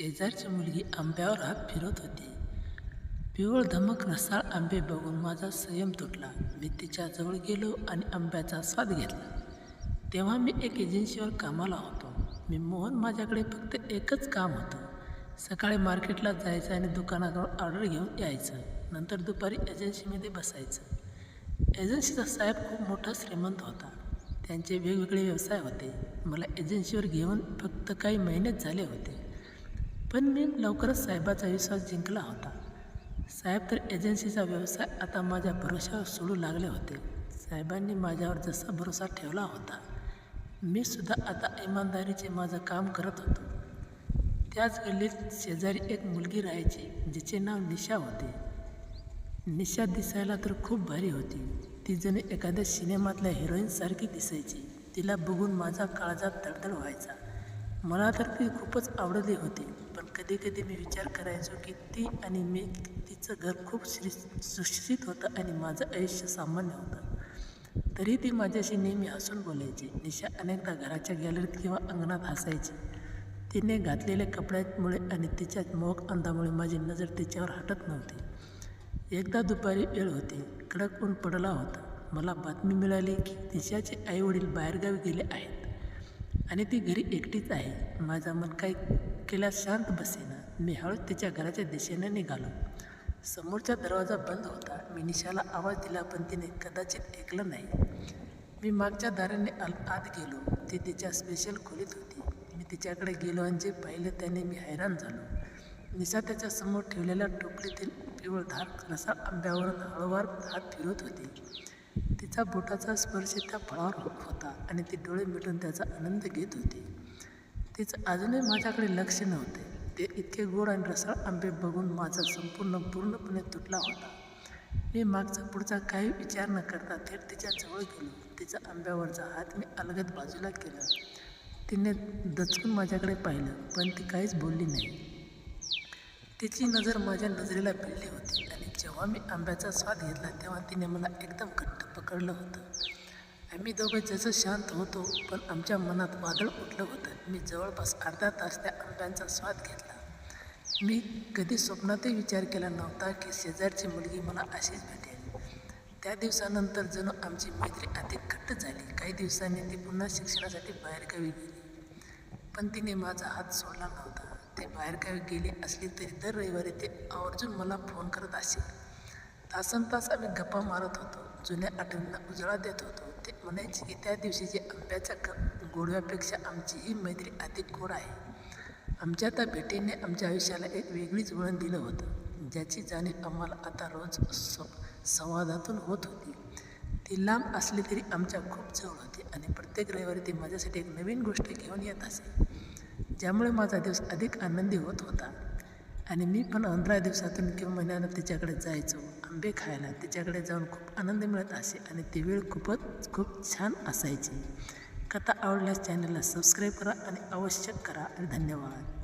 शेजारची मुलगी आंब्यावर हात फिरवत होती. पिवळ धमक रसाळ आंबे बघून माझा संयम तुटला. मी तिच्याजवळ गेलो आणि आंब्याचा स्वाद घेतला. तेव्हा मी एक एजन्सीवर कामाला होतो. मोहन माझ्याकडे फक्त एकच काम होतं. सकाळी मार्केटला जायचं आणि दुकानाकडून ऑर्डर घेऊन यायचं. नंतर दुपारी एजन्सीमध्ये बसायचं. एजन्सीचा साहेब खूप मोठा श्रीमंत होता. त्यांचे वेगवेगळे व्यवसाय होते. मला एजन्सीवर घेऊन फक्त काही महिनेच झाले होते, पण मी लवकरच साहेबाचा विश्वास जिंकला होता. साहेब तर एजन्सीचा व्यवसाय आता माझ्या भरोशावर सोडू लागले होते. साहेबांनी माझ्यावर जसा भरोसा ठेवला होता, मी सुद्धा आता इमानदारीचे माझं काम करत होतो. त्याच गल्लीत शेजारी एक मुलगी राहायची, जिचे नाव निशा होते. निशा दिसायला तर खूप भारी होती. ती जणू एखाद्या सिनेमातल्या हिरोईनसारखी दिसायची. तिला बघून माझा काळजात धडधड व्हायचा. मला तर ती खूपच आवडली होती. पण कधी कधी मी विचार करायचो की ती आणि मी, तिचं घर खूप सुशिक्षित होतं आणि माझं आयुष्य सामान्य होतं. तरी ती माझ्याशी नेहमी हसून बोलायची. निशा अनेकदा घराच्या गॅलरीत किंवा अंगणात हसायची. तिने घातलेल्या कपड्यांमुळे आणि तिच्या मोहक अंदामुळे माझी नजर तिच्यावर हटत नव्हती. एकदा दुपारी वेळ होती. कडक ऊन पडला होता. मला बातमी मिळाली की निशाचे आईवडील बाहेरगावी गेले आहेत आणि ती घरी एकटीच आहे. माझं मन काही केल्यास शांत बसेना. मी हळूच तिच्या घराच्या दिशेने निघालो. समोरचा दरवाजा बंद होता. मी निशाला आवाज दिला, पण तिने कदाचित ऐकलं नाही. मी मागच्या दाराने आत गेलो. ती तिच्या स्पेशल खोलीत होती. मी तिच्याकडे गेलो आणि जे पाहिलं त्याने मी हैराण झालो. निशा त्याच्यासमोर ठेवलेल्या टोपलीतील पिवळधार रसाळ आंब्यावरून हळूवार हात फिरवत होती. तिचा बोटाचा स्पर्श त्या फळावर होता आणि ती डोळे मिटून त्याचा आनंद घेत होती. तिचं अजूनही माझ्याकडे लक्ष नव्हते. ते इतके गोड आणि रसाळ आंबे बघून माझा पूर्णपणे तुटला होता. मी मागचा पुढचा काही विचार न करता थेट तिच्या जवळ गेलो. तिचा आंब्यावरचा हात मी अलगद बाजूला केला. तिने दचकून माझ्याकडे पाहिलं, पण ती काहीच बोलली नाही. तिची नजर माझ्या नजरेला भिडली होती आणि जेव्हा मी आंब्याचा स्वाद घेतला तेव्हा तिने मला एकदम घट्ट पकडलं होतं. आम्ही दोघं जसं शांत होतो, पण आमच्या मनात वादळ उठलं होतं. मी जवळपास अर्धा तास त्या आंब्यांचा स्वाद घेतला. मी कधी स्वप्नातही विचार केला नव्हता की शेजारची मुलगी मला अशीच भेटेल. त्या दिवसानंतर जणू आमची मैत्री अधिक घट्ट झाली. काही दिवसांनी ती पुन्हा शिक्षणासाठी बाहेरगावी गेली, पण तिने माझा हात सोडला नव्हता. ते बाहेरगावी गेली असली तरी दर रविवारी ते आवर्जून मला फोन करत असेल. तासनतास आम्ही गप्पा मारत होतो. जुन्या आठवणींना उजाळा देत होतो. ते म्हणायचे की त्या दिवशीची आंब्याच्या गोडव्यापेक्षा आमची ही मैत्री अधिक गोड आहे. आमच्या त्या भेटीने आमच्या आयुष्याला एक वेगळीच वळण दिलं होतं, ज्याची जाणीव आम्हाला आता रोज संवादातून होत होती. ती लांब असली तरी आमच्या खूप जवळ होती आणि प्रत्येक रविवारी ती माझ्यासाठी एक नवीन गोष्ट घेऊन येत असे, ज्यामुळे माझा दिवस अधिक आनंदी होत होता. आणि मी पण 15 दिवसातून किंवा महिन्यानं तिच्याकडे जायचो. आंबे खायला तिच्याकडे जाऊन खूप आनंद मिळत असे आणि ती वेळ खूप छान असायची. कथा आवडल्यास चॅनलला सबस्क्राईब करा आणि आवश्यक करा. आणि धन्यवाद.